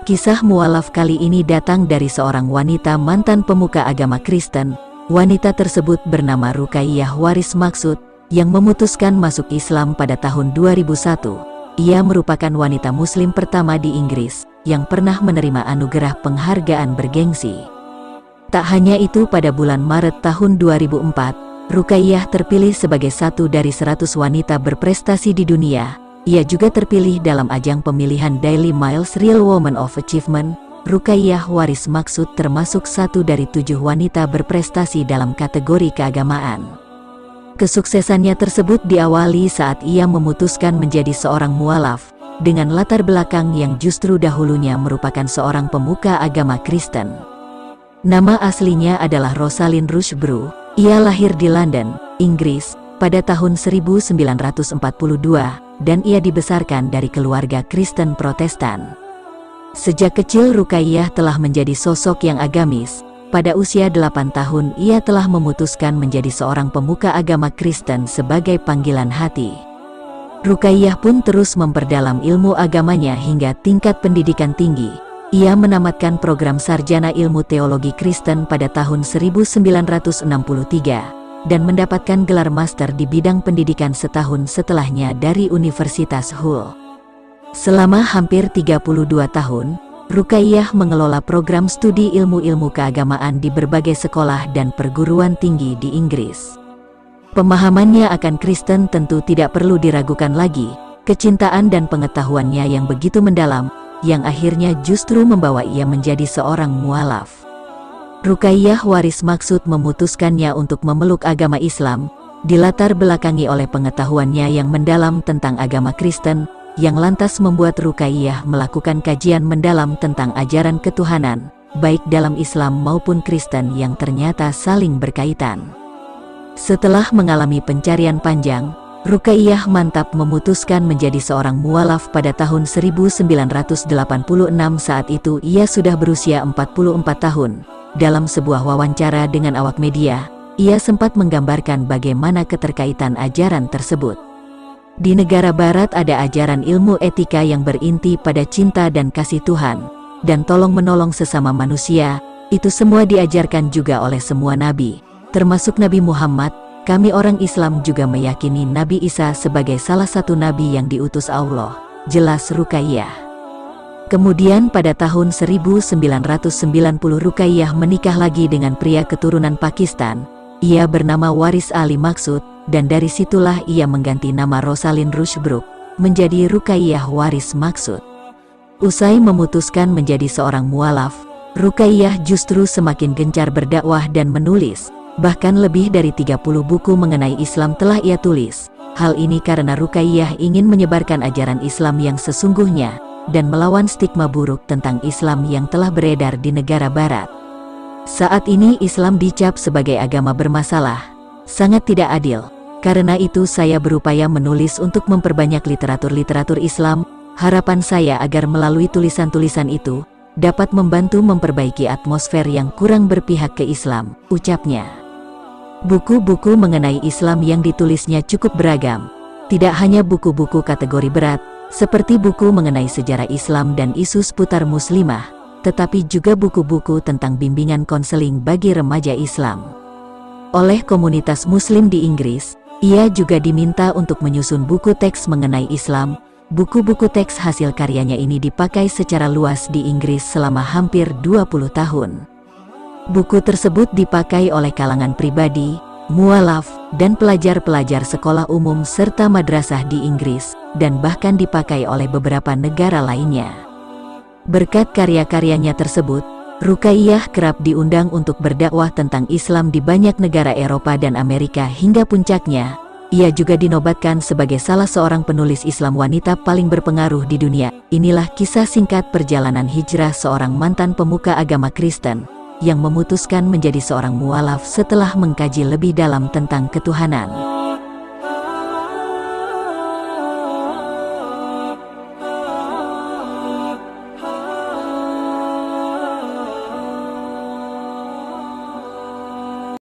Kisah mualaf kali ini datang dari seorang wanita mantan pemuka agama Kristen. Wanita tersebut bernama Ruqayyah Waris Maqsud, yang memutuskan masuk Islam pada tahun 2001. Ia merupakan wanita muslim pertama di Inggris, yang pernah menerima anugerah penghargaan bergengsi. Tak hanya itu, pada bulan Maret tahun 2004, Ruqayyah terpilih sebagai satu dari 100 wanita berprestasi di dunia. Ia juga terpilih dalam ajang pemilihan Daily Mail's Real Woman of Achievement. Ruqayyah Waris Maqsud termasuk satu dari 7 wanita berprestasi dalam kategori keagamaan. Kesuksesannya tersebut diawali saat ia memutuskan menjadi seorang mualaf, dengan latar belakang yang justru dahulunya merupakan seorang pemuka agama Kristen. Nama aslinya adalah Rosalind Rushbrough. Ia lahir di London, Inggris, pada tahun 1942, dan ia dibesarkan dari keluarga Kristen Protestan. Sejak kecil Ruqayyah telah menjadi sosok yang agamis. Pada usia 8 tahun ia telah memutuskan menjadi seorang pemuka agama Kristen sebagai panggilan hati. Ruqayyah pun terus memperdalam ilmu agamanya hingga tingkat pendidikan tinggi. Ia menamatkan program sarjana ilmu teologi Kristen pada tahun 1963 dan mendapatkan gelar master di bidang pendidikan setahun setelahnya dari Universitas Hull. Selama hampir 32 tahun, Ruqayyah mengelola program studi ilmu-ilmu keagamaan di berbagai sekolah dan perguruan tinggi di Inggris. Pemahamannya akan Kristen tentu tidak perlu diragukan lagi. Kecintaan dan pengetahuannya yang begitu mendalam, yang akhirnya justru membawa ia menjadi seorang mualaf. Ruqayyah Waris Maqsud memutuskannya untuk memeluk agama Islam, dilatar belakangi oleh pengetahuannya yang mendalam tentang agama Kristen, yang lantas membuat Ruqayyah melakukan kajian mendalam tentang ajaran ketuhanan, baik dalam Islam maupun Kristen yang ternyata saling berkaitan. Setelah mengalami pencarian panjang, Ruqayyah mantap memutuskan menjadi seorang mualaf pada tahun 1986. Saat itu ia sudah berusia 44 tahun. Dalam sebuah wawancara dengan awak media, ia sempat menggambarkan bagaimana keterkaitan ajaran tersebut. Di negara barat ada ajaran ilmu etika yang berinti pada cinta dan kasih Tuhan, dan tolong-menolong sesama manusia. Itu semua diajarkan juga oleh semua nabi, termasuk Nabi Muhammad. Kami orang Islam juga meyakini Nabi Isa sebagai salah satu nabi yang diutus Allah, jelas Ruqayyah. Kemudian pada tahun 1990 Ruqayyah menikah lagi dengan pria keturunan Pakistan. Ia bernama Waris Ali Maqsud, dan dari situlah ia mengganti nama Rosalind Rushbrough menjadi Ruqayyah Waris Maqsud. Usai memutuskan menjadi seorang mualaf, Ruqayyah justru semakin gencar berdakwah dan menulis. Bahkan lebih dari 30 buku mengenai Islam telah ia tulis. Hal ini karena Ruqayyah ingin menyebarkan ajaran Islam yang sesungguhnya, dan melawan stigma buruk tentang Islam yang telah beredar di negara barat. Saat ini Islam dicap sebagai agama bermasalah, sangat tidak adil. Karena itu saya berupaya menulis untuk memperbanyak literatur-literatur Islam. Harapan saya agar melalui tulisan-tulisan itu, dapat membantu memperbaiki atmosfer yang kurang berpihak ke Islam, ucapnya. Buku-buku mengenai Islam yang ditulisnya cukup beragam. Tidak hanya buku-buku kategori berat, seperti buku mengenai sejarah Islam dan isu seputar muslimah, tetapi juga buku-buku tentang bimbingan konseling bagi remaja Islam. Oleh komunitas muslim di Inggris, ia juga diminta untuk menyusun buku teks mengenai Islam. Buku-buku teks hasil karyanya ini dipakai secara luas di Inggris selama hampir 20 tahun. Buku tersebut dipakai oleh kalangan pribadi, mualaf, dan pelajar-pelajar sekolah umum serta madrasah di Inggris, dan bahkan dipakai oleh beberapa negara lainnya. Berkat karya-karyanya tersebut, Ruqayyah kerap diundang untuk berdakwah tentang Islam di banyak negara Eropa dan Amerika hingga puncaknya, ia juga dinobatkan sebagai salah seorang penulis Islam wanita paling berpengaruh di dunia. Inilah kisah singkat perjalanan hijrah seorang mantan pemuka agama Kristen, yang memutuskan menjadi seorang mualaf setelah mengkaji lebih dalam tentang ketuhanan.